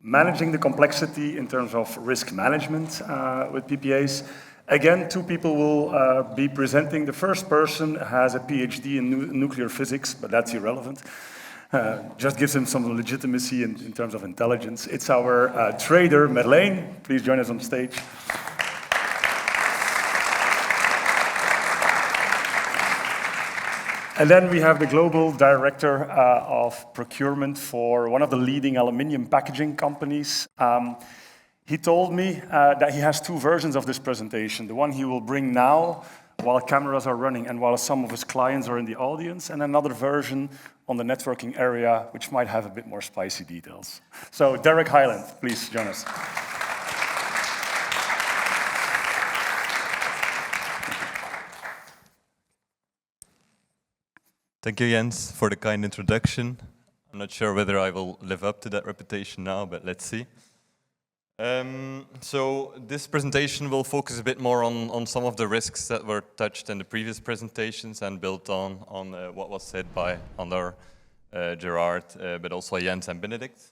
managing the complexity in terms of risk management with PPAs. Again, two people will be presenting. The first person has a PhD in nuclear physics, but that's irrelevant. Just gives him some legitimacy in terms of intelligence. It's our trader, Madeleine. Please join us on stage. And then we have the global director of procurement for one of the leading aluminium packaging companies. He told me that he has two versions of this presentation. The one he will bring now while cameras are running and while some of his clients are in the audience, and another version on the networking area, which might have a bit more spicy details. So Derek Hyland, please join us. Thank you, Jens, for the kind introduction. I'm not sure whether I will live up to that reputation now, but let's see. So this presentation will focus a bit more on some of the risks that were touched in the previous presentations and built on what was said by Andor, Gerard, but also Jens and Benedict.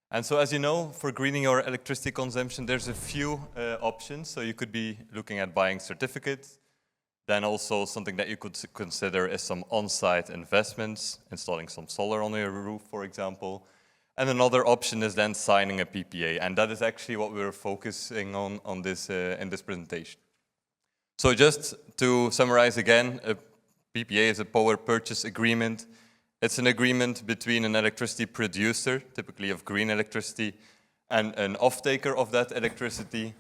And so as you know, for greening your electricity consumption, there's a few options. So you could be looking at buying certificates. Then also something that you could consider is some on-site investments, installing some solar on your roof, for example. And another option is then signing a PPA, and that is actually what we're focusing on this in this presentation. So just to summarize again, a PPA is a power purchase agreement. It's an agreement between an electricity producer, typically of green electricity, and an off-taker of that electricity.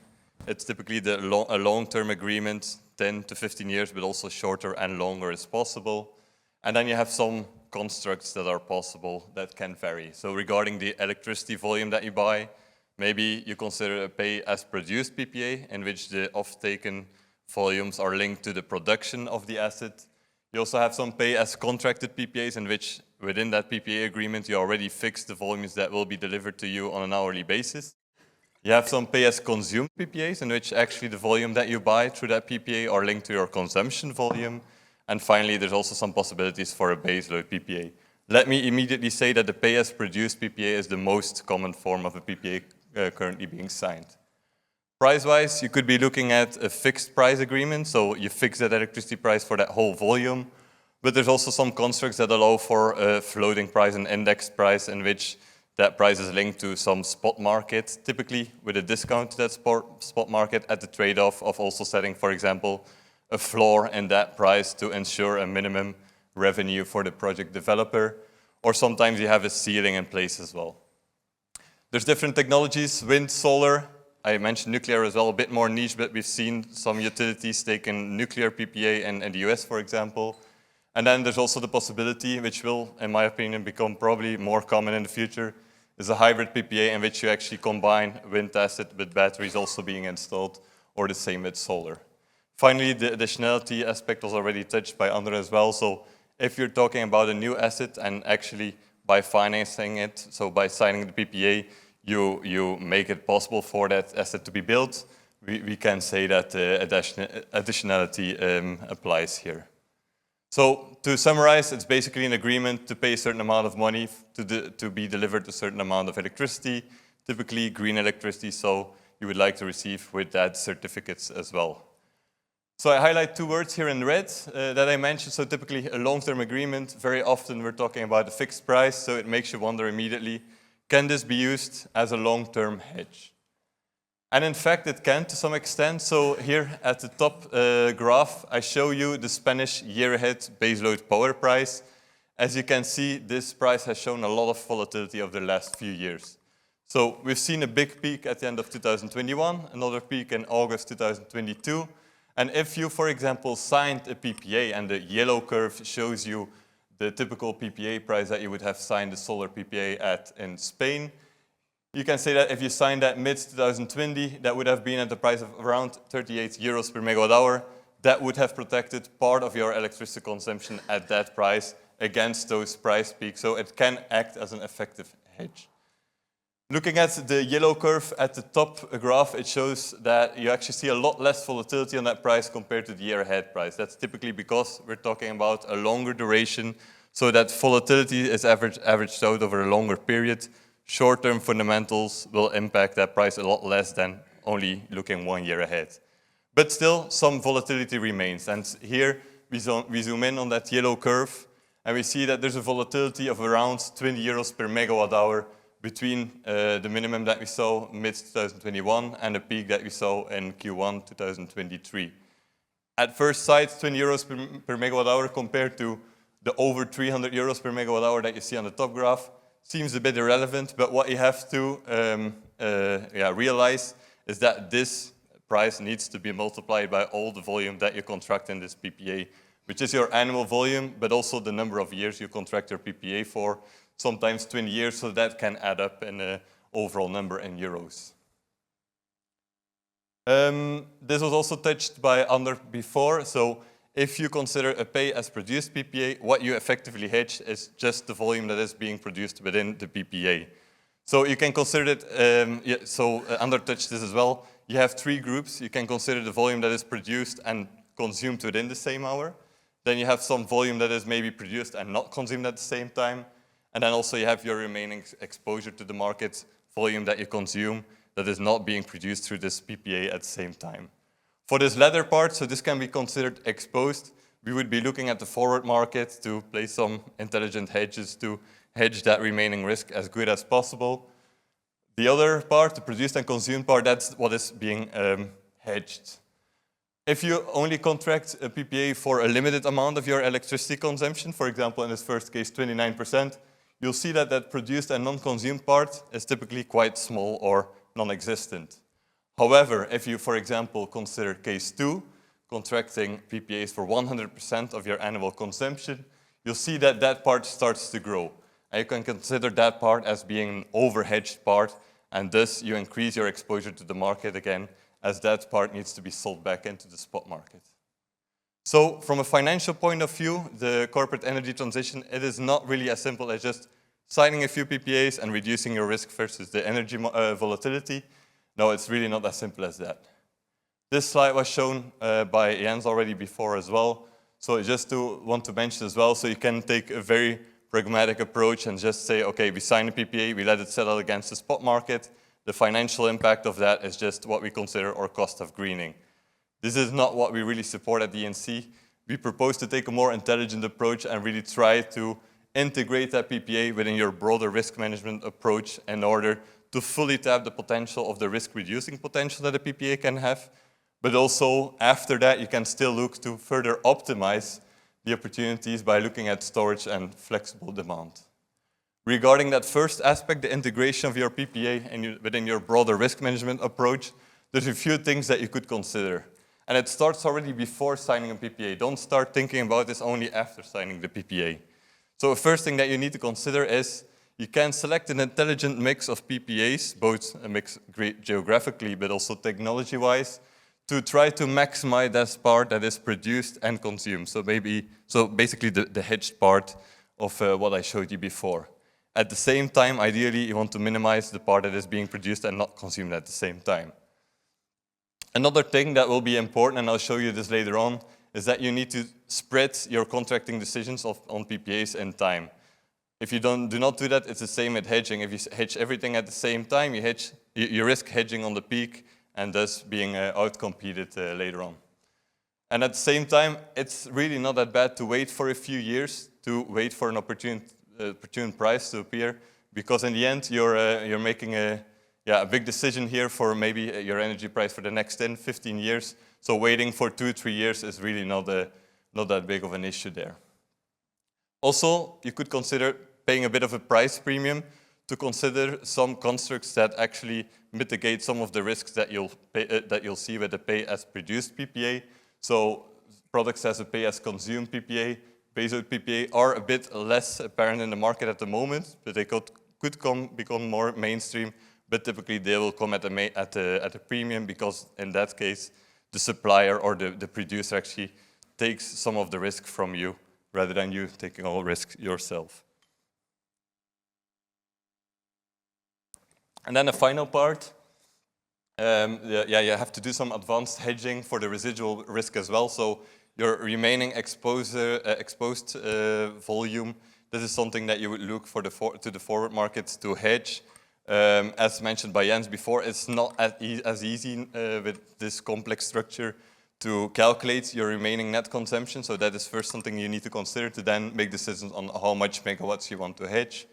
It's typically a long-term agreement, 10 to 15 years, but also shorter and longer is possible. And then you have some constructs that are possible that can vary. So regarding the electricity volume that you buy, maybe you consider a pay-as-produced PPA, in which the off-taken volumes are linked to the production of the asset. You also have some pay-as-contracted PPAs, in which within that PPA agreement you already fix the volumes that will be delivered to you on an hourly basis. You have some pay-as-consumed PPAs, in which actually the volume that you buy through that PPA are linked to your consumption volume. And finally, there's also some possibilities for a baseload PPA. Let me immediately say that the pay-as-produced PPA is the most common form of a PPA currently being signed. Price-wise, you could be looking at a fixed price agreement, so you fix that electricity price for that whole volume. But there's also some constructs that allow for a floating price and indexed price, in which that price is linked to some spot market, typically with a discount to that spot market at the trade-off of also setting, for example, a floor in that price to ensure a minimum revenue for the project developer. Or sometimes you have a ceiling in place as well. There's different technologies, wind, solar. I mentioned nuclear as well, a bit more niche, but we've seen some utilities taking nuclear PPA in the US, for example. And then there's also the possibility, which will, in my opinion, become probably more common in the future, is a hybrid PPA in which you actually combine wind asset with batteries also being installed, or the same with solar. Finally, the additionality aspect was already touched by Andre as well. So if you're talking about a new asset and actually by financing it, so by signing the PPA, you make it possible for that asset to be built, we can say that additionality applies here. So to summarize, it's basically an agreement to pay a certain amount of money to be delivered a certain amount of electricity, typically green electricity, so you would like to receive with that certificates as well. So I highlight two words here in red that I mentioned. So typically a long-term agreement, very often we're talking about a fixed price, so it makes you wonder immediately, can this be used as a long-term hedge? And in fact, it can to some extent. So here at the top graph, I show you the Spanish year-ahead baseload power price. As you can see, this price has shown a lot of volatility over the last few years. So we've seen a big peak at the end of 2021, another peak in August 2022. And if you, for example, signed a PPA, and the yellow curve shows you the typical PPA price that you would have signed a solar PPA at in Spain, you can say that if you signed that mid-2020, that would have been at the price of around 38 euros per megawatt hour. That would have protected part of your electricity consumption at that price against those price peaks. So it can act as an effective hedge. Looking at the yellow curve at the top graph, it shows that you actually see a lot less volatility on that price compared to the year-ahead price. That's typically because we're talking about a longer duration, so that volatility is averaged out over a longer period. short-term fundamentals will impact that price a lot less than only looking 1 year ahead. But still, some volatility remains. And here we zoom in on that yellow curve, and we see that there's a volatility of around 20 euros per megawatt hour between the minimum that we saw mid-2021 and the peak that we saw in Q1 2023. At first sight, 20 euros per megawatt hour compared to the over 300 euros per megawatt hour that you see on the top graph seems a bit irrelevant, but what you have to realize is that this price needs to be multiplied by all the volume that you contract in this PPA, which is your annual volume, but also the number of years you contract your PPA for, sometimes 20 years, so that can add up in an overall number in euros. This was also touched by Ander before, so if you consider a pay-as-produced PPA, what you effectively hedge is just the volume that is being produced within the PPA. So you can consider it, Ander touched this as well, you have 3 groups. You can consider the volume that is produced and consumed within the same hour. Then you have some volume that is maybe produced and not consumed at the same time. And then also you have your remaining exposure to the market volume that you consume that is not being produced through this PPA at the same time. For this latter part, so this can be considered exposed, we would be looking at the forward market to place some intelligent hedges to hedge that remaining risk as good as possible. The other part, the produced and consumed part, that's what is being hedged. If you only contract a PPA for a limited amount of your electricity consumption, for example, in this first case, 29%, you'll see that that produced and non-consumed part is typically quite small or non-existent. However, if you, for example, consider case 2, contracting PPAs for 100% of your annual consumption, you'll see that that part starts to grow. And you can consider that part as being an overhedged part, and thus you increase your exposure to the market again, as that part needs to be sold back into the spot market. So from a financial point of view, the corporate energy transition, it is not really as simple as just signing a few PPAs and reducing your risk versus the energy volatility. No, it's really not as simple as that. This slide was shown by Jens already before as well. So just want to mention as well, so you can take a very pragmatic approach and just say, okay, we sign a PPA, we let it settle against the spot market. The financial impact of that is just what we consider our cost of greening. This is not what we really support at ENC. We propose to take a more intelligent approach and really try to integrate that PPA within your broader risk management approach in order to fully tap the potential of the risk-reducing potential that a PPA can have. But also, after that, you can still look to further optimize the opportunities by looking at storage and flexible demand. Regarding that first aspect, the integration of your PPA within your broader risk management approach, there's a few things that you could consider. And it starts already before signing a PPA. Don't start thinking about this only after signing the PPA. So the first thing that you need to consider is you can select an intelligent mix of PPAs, both a mix geographically but also technology-wise, to try to maximize that part that is produced and consumed. So basically the hedged part of what I showed you before. At the same time, ideally, you want to minimize the part that is being produced and not consumed at the same time. Another thing that will be important, and I'll show you this later on, is that you need to spread your contracting decisions on PPAs in time. If you do not do that, it's the same with hedging. If you hedge everything at the same time, you risk hedging on the peak and thus being outcompeted later on. And at the same time, it's really not that bad to wait for a few years, to wait for an opportune price to appear, because in the end, you're making a big decision here for maybe your energy price for the next 10, 15 years. So waiting for 2-3 years is really not that big of an issue there. Also, you could consider paying a bit of a price premium to consider some constructs that actually mitigate some of the risks that you'll see with the pay-as-produced PPA. So products as a pay-as-consumed PPA, baseload PPA are a bit less apparent in the market at the moment, but they could become more mainstream. But typically they will come at a premium, because in that case, the supplier or the producer actually takes some of the risk from you rather than you taking all risk yourself. And then the final part, you have to do some advanced hedging for the residual risk as well. So your remaining exposed volume, this is something that you would look to the forward markets to hedge. As mentioned by Jens before, it's not as easy with this complex structure to calculate your remaining net consumption. So that is first something you need to consider to then make decisions on how much megawatts you want to hedge.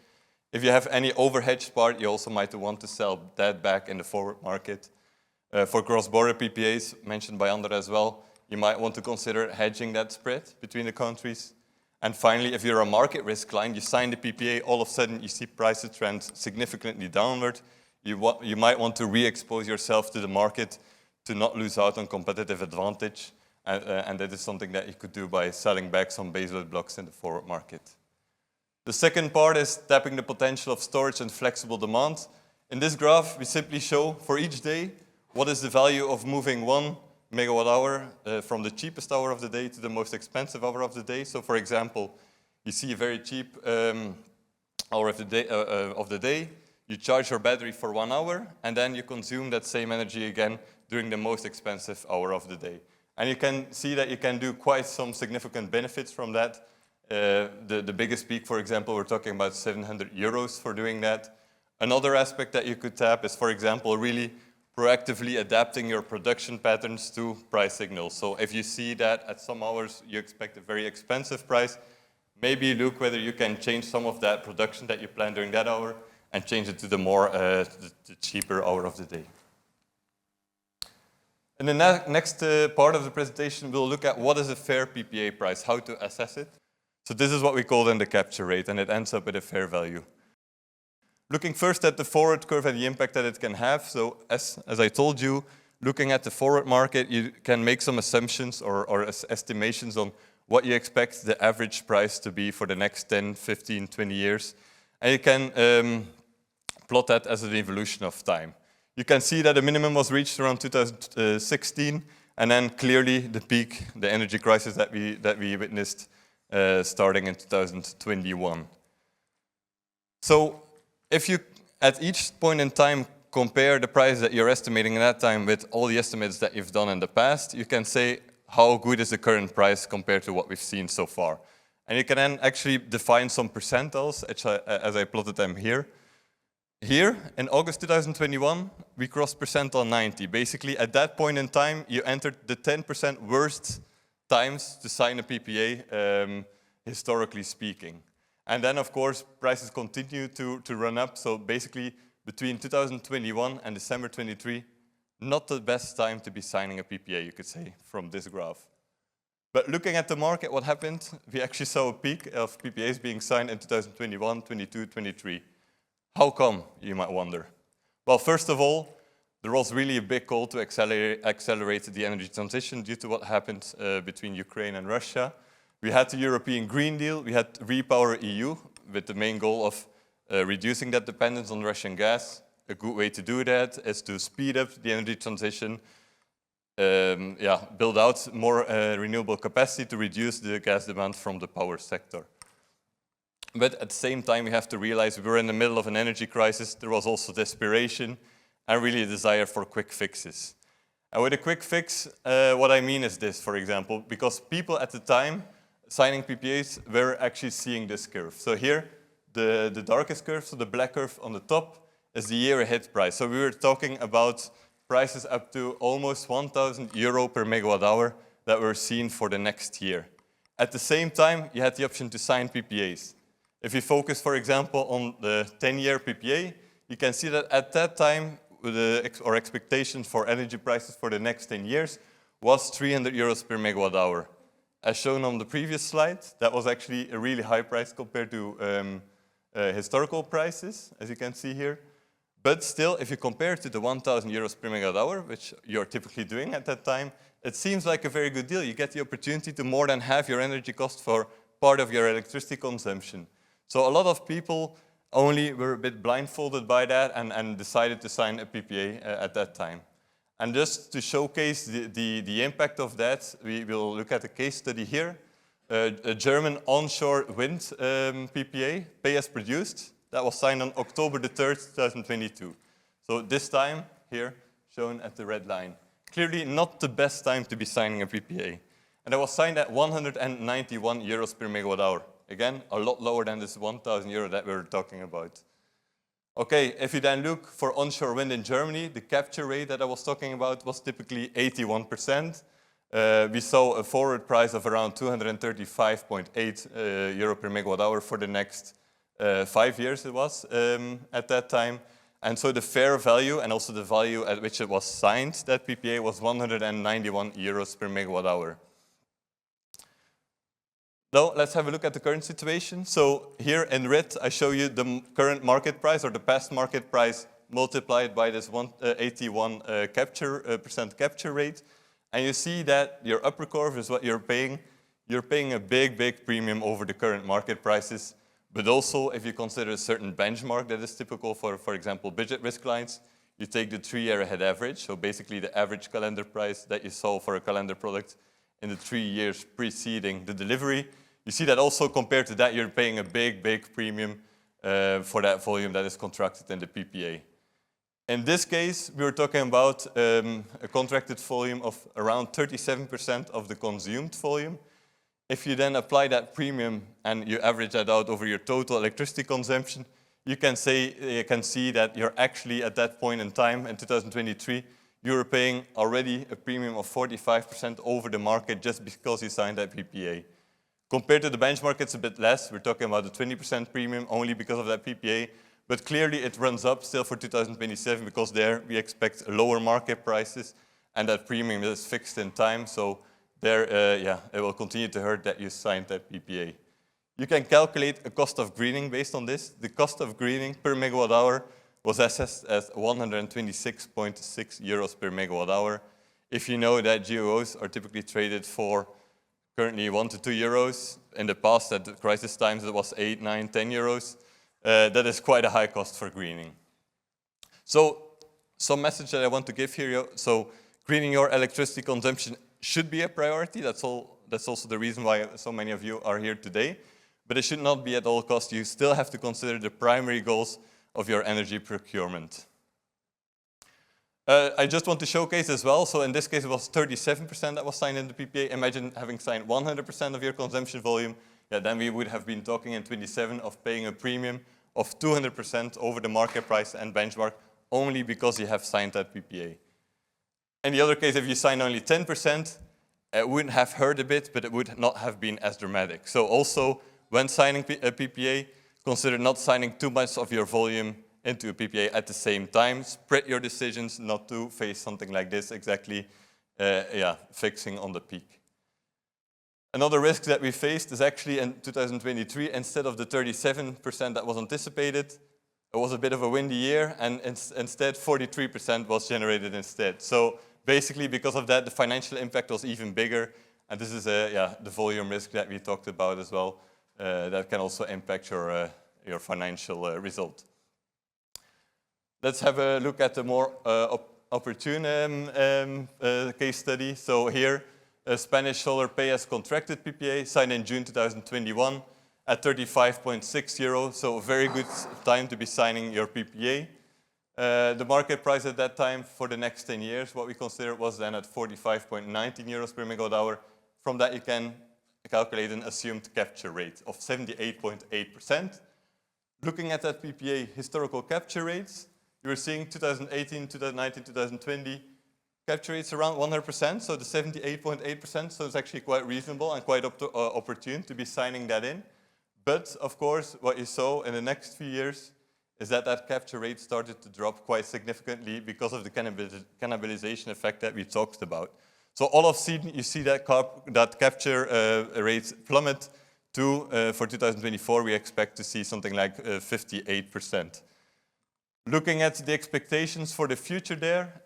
If you have any overhedged part, you also might want to sell that back in the forward market. For cross-border PPAs, mentioned by Ander as well, you might want to consider hedging that spread between the countries. And finally, if you're a market risk client, you sign the PPA, all of a sudden you see prices trend significantly downward. You might want to re-expose yourself to the market to not lose out on competitive advantage. And that is something that you could do by selling back some baseload blocks in the forward market. The second part is tapping the potential of storage and flexible demand. In this graph, we simply show for each day what is the value of moving 1 megawatt hour from the cheapest hour of the day to the most expensive hour of the day. So for example, you see a very cheap hour of the day, you charge your battery for 1 hour, and then you consume that same energy again during the most expensive hour of the day. And you can see that you can do quite some significant benefits from that. The biggest peak, for example, we're talking about 700 euros for doing that. Another aspect that you could tap is, for example, really proactively adapting your production patterns to price signals. So if you see that at some hours you expect a very expensive price, maybe look whether you can change some of that production that you plan during that hour and change it to the more the cheaper hour of the day. In the next part of the presentation, we'll look at what is a fair PPA price, how to assess it. So this is what we call then the capture rate, and it ends up at a fair value. Looking first at the forward curve and the impact that it can have. So as I told you, looking at the forward market, you can make some assumptions or estimations on what you expect the average price to be for the next 10, 15, 20 years. And you can plot that as an evolution of time. You can see that the minimum was reached around 2016, and then clearly the peak, the energy crisis that we witnessed starting in 2021. So if you, at each point in time, compare the price that you're estimating at that time with all the estimates that you've done in the past, you can say how good is the current price compared to what we've seen so far. And you can then actually define some percentiles, as I plotted them here. Here, in August 2021, we crossed percentile 90. Basically, at that point in time, you entered the 10% worst times to sign a PPA, historically speaking. And then, of course, prices continue to run up. So basically, between 2021 and December 23, not the best time to be signing a PPA, you could say, from this graph. But looking at the market, what happened? We actually saw a peak of PPAs being signed in 2021, 22, 23. How come, you might wonder? Well, first of all, there was really a big call to accelerate the energy transition due to what happened between Ukraine and Russia. We had the European Green Deal, we had Repower EU, with the main goal of reducing that dependence on Russian gas. A good way to do that is to speed up the energy transition, build out more renewable capacity to reduce the gas demand from the power sector. But at the same time, we have to realize we were in the middle of an energy crisis. There was also desperation and really a desire for quick fixes. And with a quick fix, what I mean is this, for example, because people at the time signing PPAs were actually seeing this curve. So here, the darkest curve, so the black curve on the top, is the year ahead price. So we were talking about prices up to almost 1,000 euro per megawatt hour that were seen for the next year. At the same time, you had the option to sign PPAs. If you focus, for example, on the 10-year PPA, you can see that at that time, our expectation for energy prices for the next 10 years was 300 euros per megawatt hour. As shown on the previous slide, that was actually a really high price compared to historical prices, as you can see here. But still, if you compare it to the 1,000 euros per megawatt hour, which you're typically doing at that time, it seems like a very good deal. You get the opportunity to more than halve your energy cost for part of your electricity consumption. So a lot of people only were a bit blindfolded by that and decided to sign a PPA at that time. And just to showcase the impact of that, we will look at a case study here. A German onshore wind PPA, pay as produced, that was signed on October the 3rd, 2022. So this time, here, shown at the red line. Clearly not the best time to be signing a PPA. And that was signed at 191 euros per megawatt hour. Again, a lot lower than this 1,000 euro that we were talking about. Okay, if you then look for onshore wind in Germany, the capture rate that I was talking about was typically 81%. We saw a forward price of around 235.8 euro per megawatt hour for the next 5 years it was at that time. And so the fair value and also the value at which it was signed, that PPA, was 191 euros per megawatt hour. Now, let's have a look at the current situation. So here in red, I show you the current market price, or the past market price, multiplied by this 81% capture rate. And you see that your upper curve is what you're paying. You're paying a big premium over the current market prices. But also, if you consider a certain benchmark that is typical for example, budget risk lines, you take the 3-year ahead average, so basically the average calendar price that you saw for a calendar product in the 3 years preceding the delivery. You see that also compared to that, you're paying a big premium for that volume that is contracted in the PPA. In this case, we were talking about a contracted volume of around 37% of the consumed volume. If you then apply that premium and you average that out over your total electricity consumption, you can see that you're actually at that point in time, in 2023, you're paying already a premium of 45% over the market just because you signed that PPA. Compared to the benchmark, it's a bit less. We're talking about a 20% premium only because of that PPA. But clearly, it runs up still for 2027 because there we expect lower market prices and that premium is fixed in time. So there, it will continue to hurt that you signed that PPA. You can calculate a cost of greening based on this. The cost of greening per megawatt hour was assessed as 126.6 euros per megawatt hour. If you know that GOs are typically traded for currently 1 to 2 euros. In the past, at the crisis times, it was 8, 9, 10 euros. That is quite a high cost for greening. So, some message that I want to give here. So, greening your electricity consumption should be a priority. That's also the reason why so many of you are here today. But it should not be at all costs. You still have to consider the primary goals of your energy procurement. I just want to showcase as well, so in this case it was 37% that was signed in the PPA. Imagine having signed 100% of your consumption volume, then we would have been talking in 27 of paying a premium of 200% over the market price and benchmark only because you have signed that PPA. In the other case, if you sign only 10%, it wouldn't have hurt a bit, but it would not have been as dramatic. So also, when signing a PPA, consider not signing too much of your volume into a PPA at the same time. Spread your decisions not to face something like this, exactly, fixing on the peak. Another risk that we faced is actually in 2023, instead of the 37% that was anticipated, it was a bit of a windy year, and instead 43% was generated instead. So basically, because of that, the financial impact was even bigger, and this is the volume risk that we talked about as well, that can also impact your financial result. Let's have a look at the more opportune case study. So here, a Spanish solar pay-as-contracted PPA signed in June 2021 at 35.6 euros, so a very good time to be signing your PPA. The market price at that time for the next 10 years, what we considered was then at 45.19 euros per megawatt hour. From that, you can calculate an assumed capture rate of 78.8%. Looking at that PPA historical capture rates, you're seeing 2018, 2019, 2020 capture rates around 100%, so the 78.8%, so it's actually quite reasonable and quite opportune to be signing that in. But of course, what you saw in the next few years is that that capture rate started to drop quite significantly because of the cannibalization effect that we talked about. So all of a sudden, you see that capture rates plummet to, for 2024, we expect to see something like 58%. Looking at the expectations for the future there,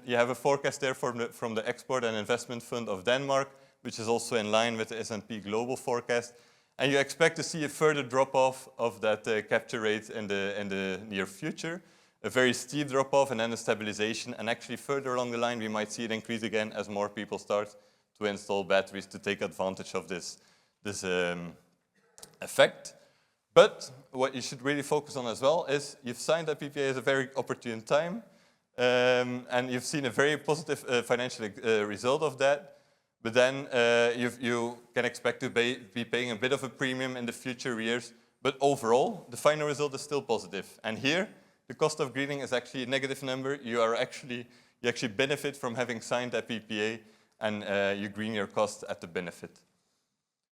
you have a forecast there from the Export and Investment Fund of Denmark, which is also in line with the S&P Global forecast. And you expect to see a further drop-off of that capture rate in the near future, a very steep drop-off and then a stabilization. And actually further along the line, we might see it increase again as more people start to install batteries to take advantage of this effect. But what you should really focus on as well is you've signed that PPA at a very opportune time, and you've seen a very positive financial result of that. But then you can expect to be paying a bit of a premium in the future years. But overall, the final result is still positive. And here, the cost of greening is actually a negative number. You actually benefit from having signed that PPA, and you green your cost at the benefit.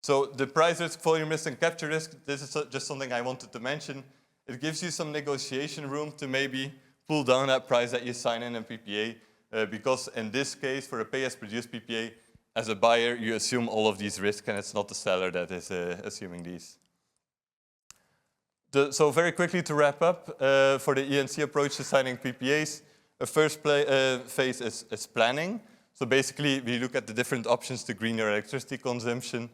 So the price risk, volume risk, and capture risk, this is just something I wanted to mention. It gives you some negotiation room to maybe pull down that price that you sign in a PPA, because in this case, for a pay-as-produced PPA, as a buyer, you assume all of these risks, and it's not the seller that is assuming these. So very quickly to wrap up, for the E&C approach to signing PPAs, the first phase is planning. So basically, we look at the different options to green your electricity consumption,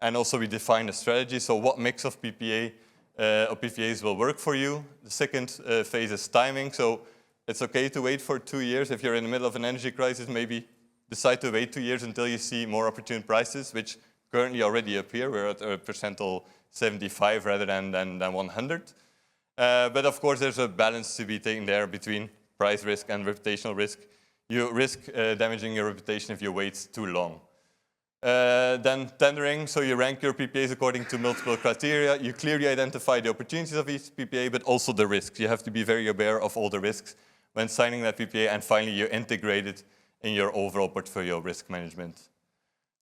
and also we define a strategy. So what mix of PPA or PPAs will work for you? The second phase is timing. So it's okay to wait for 2 years. If you're in the middle of an energy crisis, maybe decide to wait 2 years until you see more opportune prices, which currently already appear. We're at a percentile 75 rather than 100. But of course, there's a balance to be taken there between price risk and reputational risk. You risk damaging your reputation if you wait too long. Then tendering, so you rank your PPAs according to multiple criteria. You clearly identify the opportunities of each PPA, but also the risks. You have to be very aware of all the risks when signing that PPA, and finally you integrate it in your overall portfolio risk management.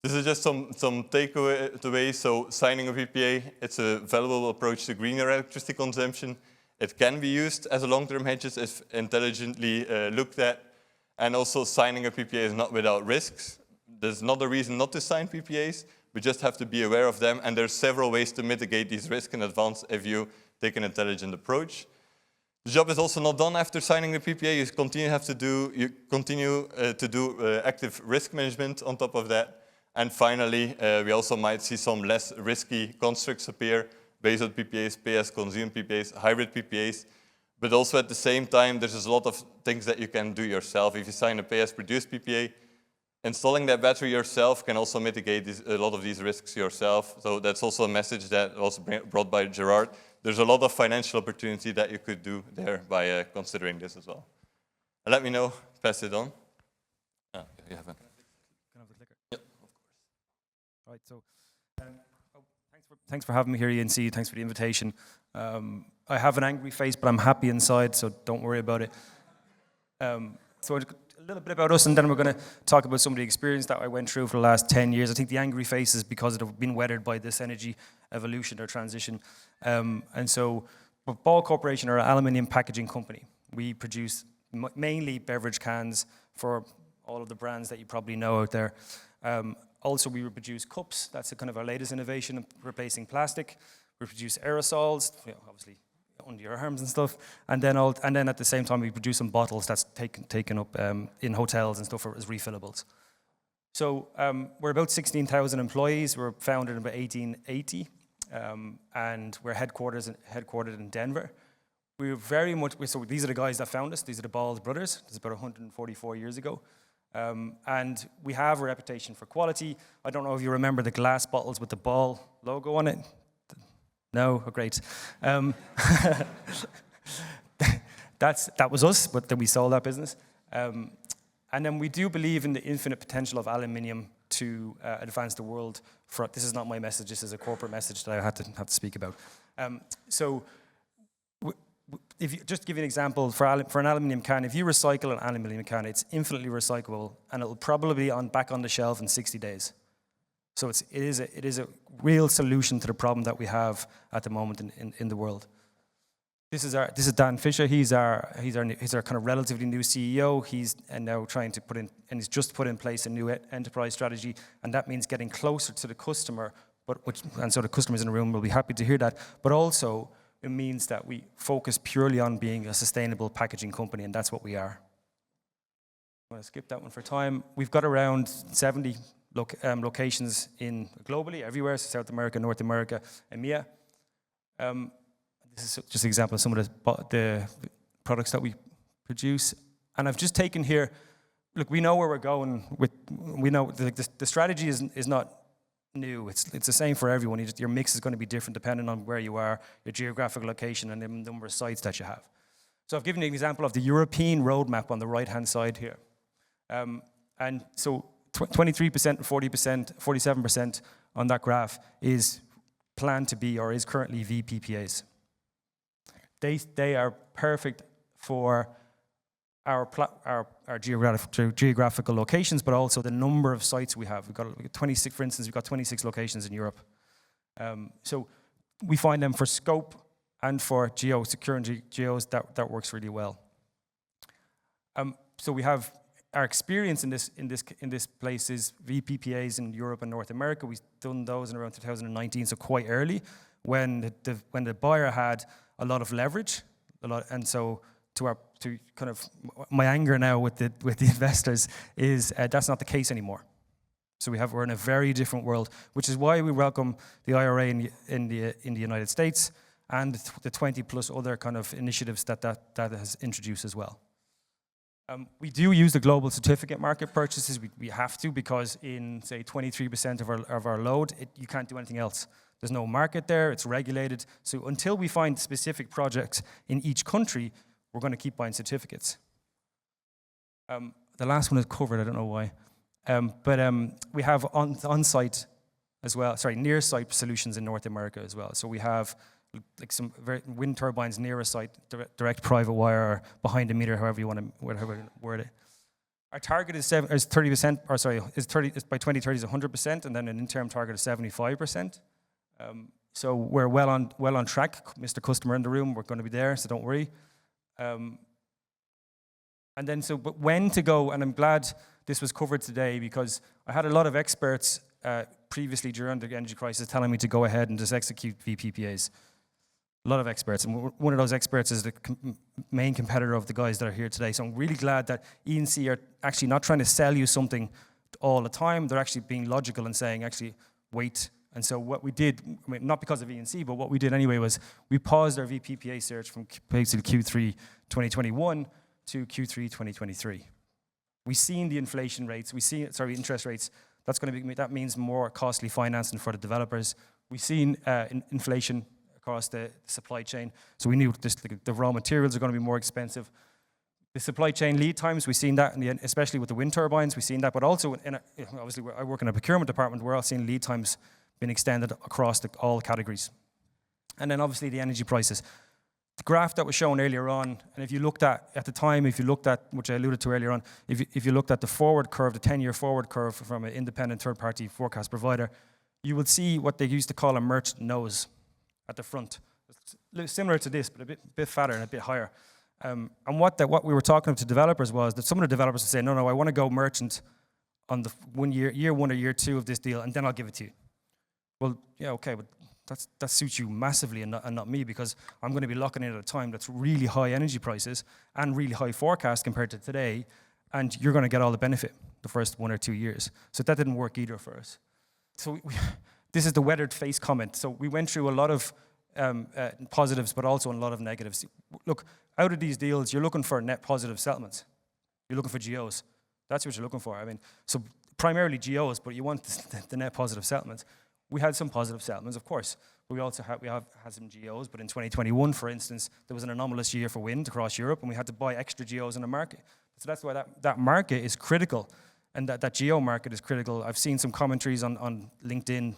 This is just some takeaways. So signing a PPA, it's a valuable approach to green your electricity consumption. It can be used as a long-term hedges if intelligently looked at. And also signing a PPA is not without risks. There's not a reason not to sign PPAs. We just have to be aware of them. And there's several ways to mitigate these risks in advance if you take an intelligent approach. The job is also not done after signing the PPA. You continue to do active risk management on top of that. And finally, we also might see some less risky constructs appear based on PPAs, pay-as-consumed PPAs, hybrid PPAs. But also at the same time, there's a lot of things that you can do yourself. If you sign a pay-as-produced PPA, installing that battery yourself can also mitigate a lot of these risks yourself. So that's also a message that was brought by Gerard. There's a lot of financial opportunity that you could do there by considering this as well. And let me know, pass it on. Yeah, you have it. Can I have the clicker? Yeah, of course. All right, so thanks for having me here, E&C. Thanks for the invitation. I have an angry face, but I'm happy inside, so don't worry about it. So a little bit about us, and then we're going to talk about some of the experience that I went through for the last 10 years. I think the angry face is because it have been weathered by this energy evolution or transition. And so Ball Corporation are an aluminium packaging company. We produce mainly beverage cans for all of the brands that you probably know out there. Also, we produce cups. That's kind of our latest innovation, replacing plastic. We produce aerosols, obviously under your arms and stuff. And then at the same time, we produce some bottles that's taken up in hotels and stuff as refillables. So we're about 16,000 employees. We were founded in about 1880, and we're headquartered in Denver. We're very much, so these are the guys that found us. These are the Ball brothers. This is about 144 years ago. And we have a reputation for quality. I don't know if you remember the glass bottles with the Ball logo on it. No? Oh, great. That was us, but then we sold that business. And then we do believe in the infinite potential of aluminium to advance the world. This is not my message. This is a corporate message that I have to speak about. If you, just to give you an example, for an aluminium can, if you recycle an aluminium can, it's infinitely recyclable, and it'll probably be back on the shelf in 60 days. So it is a real solution to the problem that we have at the moment in the world. This is Dan Fisher. He's our kind of relatively new CEO. He's now trying to he's just put in place a new enterprise strategy, and that means getting closer to the customer. And so the customers in the room will be happy to hear that. But also, it means that we focus purely on being a sustainable packaging company, and that's what we are. I'm going to skip that one for time. We've got around 70 locations globally, everywhere, so South America, North America, EMEA. This is just an example of some of the products that we produce. And I've just taken here, look, we know where we're going. We know the strategy is not new. It's the same for everyone. Your mix is going to be different depending on where you are, your geographic location, and the number of sites that you have. So I've given you an example of the European roadmap on the right-hand side here. And so 23% and 40%, 47% on that graph is planned to be or is currently VPPAs. They are perfect for our geographical locations, but also the number of sites we have. We've got 26, for instance, we've got 26 locations in Europe. So we find them for scope and for securing geos, that works really well. So we have our experience in this place is VPPAs in Europe and North America. We've done those in around 2019, so quite early, when the buyer had a lot of leverage, and so to kind of my anger now with the investors is that's not the case anymore. So we're in a very different world, which is why we welcome the IRA in the United States and the 20 plus other kind of initiatives that has introduced as well. We do use the global certificate market purchases. We have to, because in, say, 23% of our load, you can't do anything else. There's no market there, it's regulated. So until we find specific projects in each country, we're going to keep buying certificates. The last one is covered, I don't know why. But we have on-site as well, near-site solutions in North America as well. So we have like some wind turbines near a site, direct private wire, or behind a meter, however you want to word it. Our target is 30%, or sorry, by 2030 is 100%, and then an interim target of 75%. So we're well on track. Mr. Customer in the room, we're going to be there, so don't worry. And then but when to go, and I'm glad this was covered today, because I had a lot of experts previously during the energy crisis telling me to go ahead and just execute VPPAs. A lot of experts, and one of those experts is the main competitor of the guys that are here today. So I'm really glad that E&C are actually not trying to sell you something all the time. They're actually being logical and saying, actually, wait. And so what we did, I mean, not because of E&C, but what we did anyway was we paused our VPPA search from basically Q3 2021 to Q3 2023. We've seen the inflation rates, interest rates. That means more costly financing for the developers. We've seen inflation across the supply chain. So we knew the raw materials are going to be more expensive. The supply chain lead times, we've seen that, especially with the wind turbines, we've seen that, but also, obviously, I work in a procurement department, we're all seeing lead times being extended across all categories. And then obviously the energy prices. The graph that was shown earlier on, and if you looked at the time, which I alluded to earlier on, if you looked at the forward curve, the 10-year forward curve from an independent third-party forecast provider, you would see what they used to call a merchant nose at the front. It's similar to this, but a bit fatter and a bit higher. And what we were talking to developers was that some of the developers would say, no, I want to go merchant on the year one or year two of this deal, and then I'll give it to you. Well, yeah, okay, but that suits you massively and not me, because I'm going to be locking in at a time that's really high energy prices and really high forecast compared to today, and you're going to get all the benefit the first 1 or 2 years. So that didn't work either for us. So this is the weathered face comment. So we went through a lot of positives, but also a lot of negatives. Look, out of these deals, you're looking for net positive settlements. You're looking for GOs. That's what you're looking for. I mean, so primarily GOs, but you want the net positive settlements. We had some positive settlements, of course, but we have had some GOs. But in 2021, for instance, there was an anomalous year for wind across Europe, and we had to buy extra GOs in the market. So that's why that market is critical, and that GO market is critical. I've seen some commentaries on LinkedIn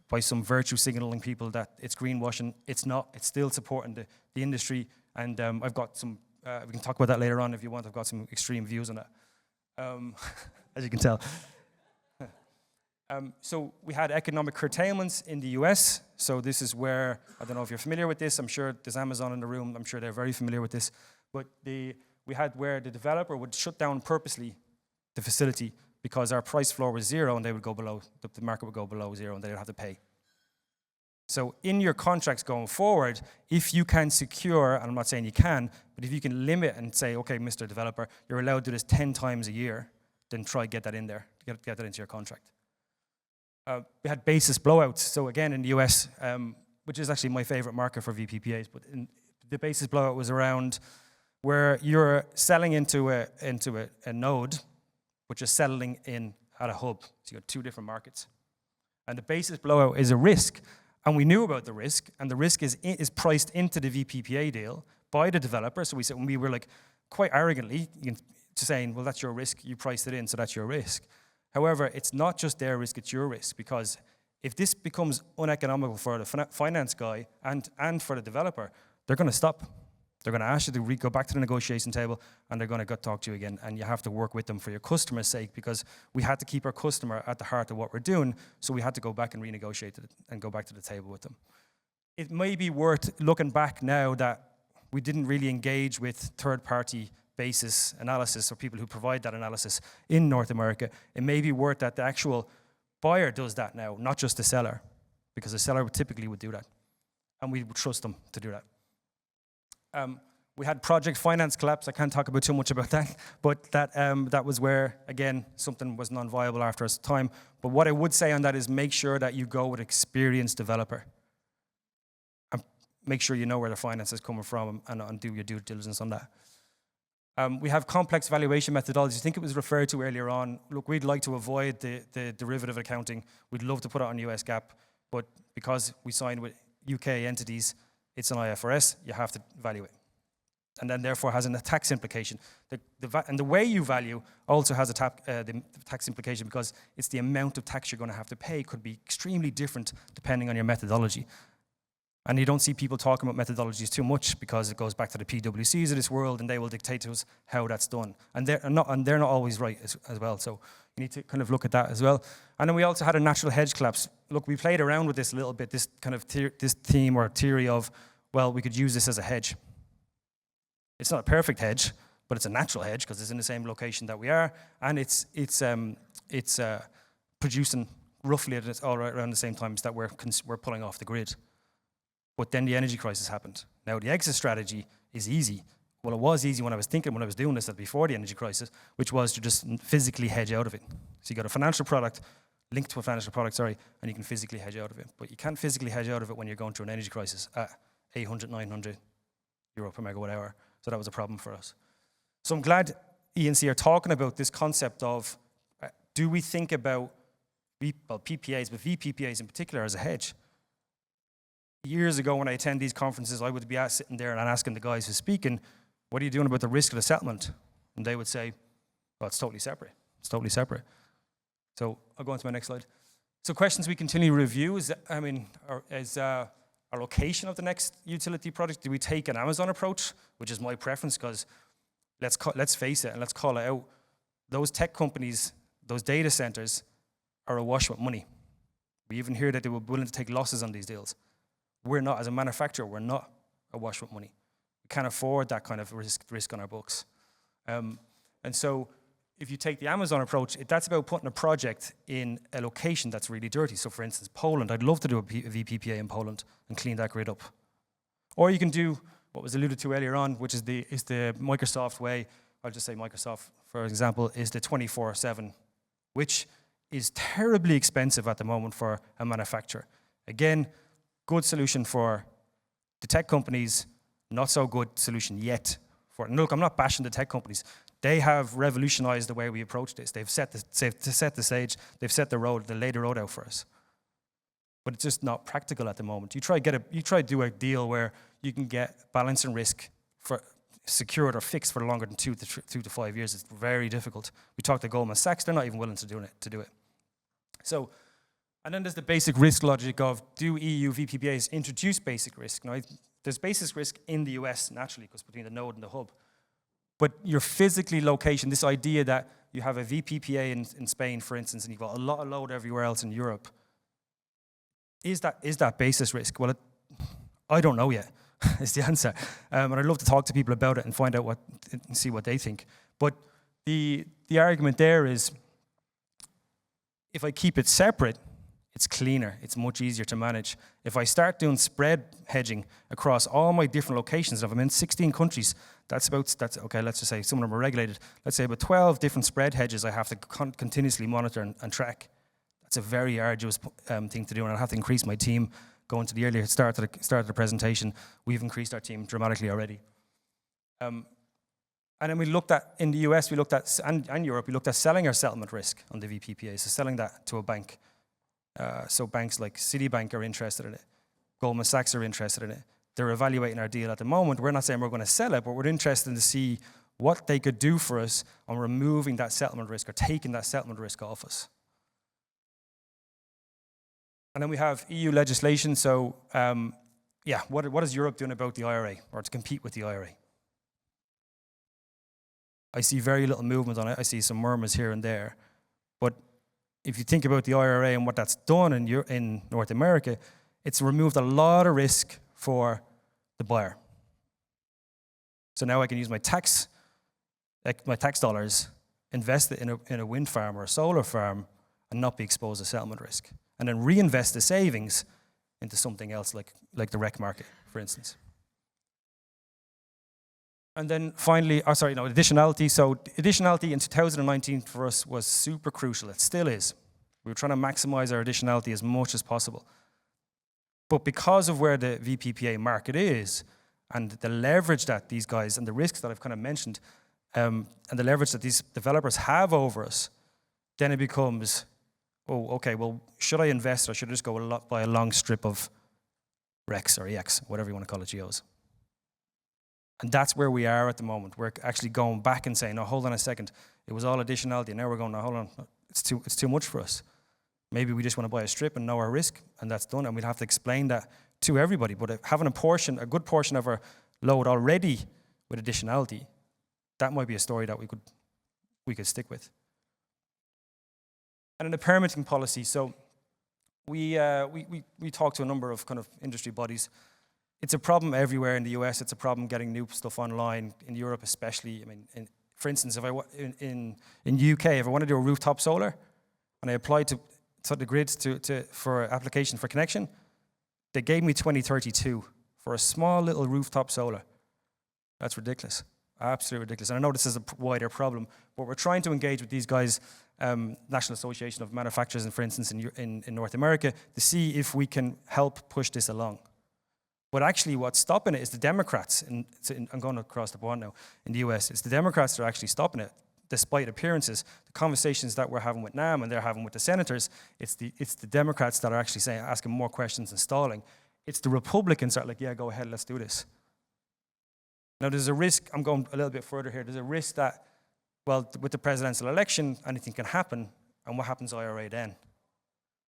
by some virtue signaling people that it's greenwashing. It's not. It's still supporting the industry, and I've got some. We can talk about that later on if you want. I've got some extreme views on that, as you can tell. So we had economic curtailments in the US. So this is where, I don't know if you're familiar with this. I'm sure there's Amazon in the room. I'm sure they're very familiar with this. But we had where the developer would shut down purposely the facility because our price floor was zero, and they would go below, the market would go below zero, and they'd have to pay. So in your contracts going forward, if you can secure, and I'm not saying you can, but if you can limit and say, okay, Mr. Developer, you're allowed to do this 10 times a year, then try get that in there, get that into your contract. We had basis blowouts. So again, in the US, which is actually my favorite market for VPPAs, but the basis blowout was around where you're selling into a node, which is settling in at a hub. So you got two different markets. And the basis blowout is a risk. And we knew about the risk, and the risk is priced into the VPPA deal by the developer. So we were like quite arrogantly saying, well, that's your risk. You priced it in, so that's your risk. However, it's not just their risk, it's your risk, because if this becomes uneconomical for the finance guy and for the developer, they're going to stop. They're going to ask you to go back to the negotiation table, and they're going to go talk to you again, and you have to work with them for your customer's sake, because we had to keep our customer at the heart of what we're doing, so we had to go back and renegotiate it and go back to the table with them. It may be worth looking back now that we didn't really engage with third-party basis analysis or people who provide that analysis in North America. It may be worth that the actual buyer does that now, not just the seller, because the seller typically would do that, and we would trust them to do that. We had project finance collapse. I can't talk about too much about that, but that was where, again, something was non-viable after a time. But what I would say on that is make sure that you go with an experienced developer. And make sure you know where the finance is coming from and do your due diligence on that. We have complex valuation methodologies. I think it was referred to earlier on. Look, we'd like to avoid the derivative accounting. We'd love to put it on US GAAP, but because we signed with UK entities, it's an IFRS, you have to value it. And then therefore has a tax implication. And the way you value also has a the tax implication, because it's the amount of tax you're going to have to pay could be extremely different depending on your methodology. And you don't see people talking about methodologies too much, because it goes back to the PwCs of this world, and they will dictate to us how that's done. And they're not always right as well. So you need to kind of look at that as well. And then we also had a natural hedge collapse. Look, we played around with this a little bit, this kind of this theme or theory of, well, we could use this as a hedge. It's not a perfect hedge, but it's a natural hedge because it's in the same location that we are, and it's producing roughly at all right around the same times that we're pulling off the grid. But then the energy crisis happened. Now the exit strategy is easy. Well, it was easy when I was doing this before the energy crisis, which was to just physically hedge out of it. So you got a financial product linked to a financial product, and you can physically hedge out of it. But you can't physically hedge out of it when you're going through an energy crisis at 800, 900 euro per megawatt hour. So that was a problem for us. So I'm glad E&C are talking about this concept of, do we think about PPAs, but VPPAs in particular, as a hedge? Years ago when I attend these conferences, I would be sitting there and asking the guys who's speaking, what are you doing about the risk of the settlement? And they would say, well, it's totally separate. It's totally separate. So I'll go on to my next slide. So questions we continue to review is our location of the next utility project. Do we take an Amazon approach, which is my preference, because let's face it and let's call it out. Those tech companies, those data centers are awash with money. We even hear that they were willing to take losses on these deals. We're not, as a manufacturer, we're not awash with money. We can't afford that kind of risk on our books. And so if you take the Amazon approach, that's about putting a project in a location that's really dirty. So for instance, Poland, I'd love to do a VPPA in Poland and clean that grid up. Or you can do what was alluded to earlier on, which is the Microsoft way. I'll just say Microsoft, for example, is the 24/7, which is terribly expensive at the moment for a manufacturer. Again, good solution for the tech companies, not so good solution yet. And look, I'm not bashing the tech companies. They have revolutionized the way we approach this. They've set the stage, they've set the road, they laid the road out for us. But it's just not practical at the moment. You try to do a deal where you can get balance and risk for secured or fixed for longer than 2 to 5 years. It's very difficult. We talked to Goldman Sachs, they're not even willing to do it. So, and then there's the basic risk logic of, do EU VPPAs introduce basic risk? Now, there's basic risk in the US naturally, because between the node and the hub. But your physically location, this idea that you have a VPPA in Spain, for instance, and you've got a lot of load everywhere else in Europe, is that basis risk? Well, I don't know yet, is the answer. And I'd love to talk to people about it and find out and see what they think. But the argument there is, if I keep it separate, it's cleaner, it's much easier to manage. If I start doing spread hedging across all my different locations, if I'm in 16 countries, that's okay, let's just say some of them are regulated. Let's say about 12 different spread hedges I have to continuously monitor and track. That's a very arduous thing to do, and I'll have to increase my team. Going to the earlier start of the presentation, we've increased our team dramatically already. And then we looked at, in the US, and Europe, we looked at selling our settlement risk on the VPPA, so selling that to a bank. So banks like Citibank are interested in it. Goldman Sachs are interested in it. They're evaluating our deal at the moment. We're not saying we're going to sell it, but we're interested to see what they could do for us on removing that settlement risk or taking that settlement risk off us. And then we have EU legislation. So yeah, what is Europe doing about the IRA, or to compete with the IRA? I see very little movement on it. I see some murmurs here and there. But if you think about the IRA and what that's done in North America, it's removed a lot of risk for the buyer. So now I can use my tax dollars, invest it in a wind farm or a solar farm, and not be exposed to settlement risk. And then reinvest the savings into something else, like the rec market, for instance. And then finally, additionality. So additionality in 2019 for us was super crucial. It still is. We were trying to maximize our additionality as much as possible. But because of where the VPPA market is, and the leverage that these guys, and the risks that I've kind of mentioned, and the leverage that these developers have over us, then it becomes, oh, okay, well, should I invest, or should I just go buy a long strip of REX or EX, whatever you want to call it, GEOs? And that's where we are at the moment. We're actually going back and saying, no, hold on a second. It was all additionality, and now we're going, no, hold on, it's too much for us. Maybe we just want to buy a strip and know our risk, and that's done, and we'll have to explain that to everybody. But having a good portion of our load already with additionality, that might be a story that we could stick with. And in the permitting policy, so we talked to a number of kind of industry bodies. It's a problem everywhere in the US. It's a problem getting new stuff online, in Europe especially. I mean, for instance, if in UK, if I want to do a rooftop solar, and I applied to the grids for application for connection, they gave me 2032 for a small little rooftop solar. That's ridiculous, absolutely ridiculous. And I know this is a wider problem, but we're trying to engage with these guys, National Association of Manufacturers, and for instance in North America, to see if we can help push this along. But actually what's stopping it is the Democrats, I'm going across the board now, in the US, it's the Democrats that are actually stopping it, despite appearances. The conversations that we're having with NAM and they're having with the senators, it's the Democrats that are actually asking more questions and stalling. It's the Republicans that are like, yeah, go ahead, let's do this. Now there's a risk, I'm going a little bit further here, there's a risk that, well, with the presidential election, anything can happen, and what happens to IRA then?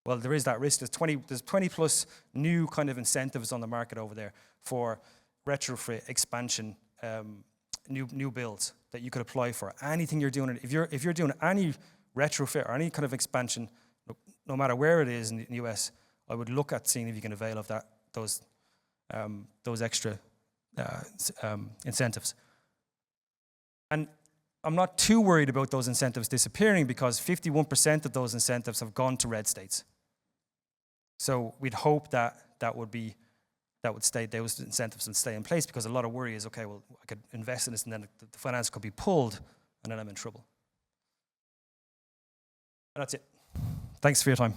Well, there is that risk. There's 20 plus new kind of incentives on the market over there for retrofit, expansion, new builds that you could apply for. Anything you're doing, if you're doing any retrofit or any kind of expansion, no matter where it is in the US, I would look at seeing if you can avail of those extra incentives. And I'm not too worried about those incentives disappearing, because 51% of those incentives have gone to red states. So we'd hope that those incentives would stay in place, because a lot of worry is, okay, well, I could invest in this and then the finance could be pulled and then I'm in trouble. And that's it. Thanks for your time.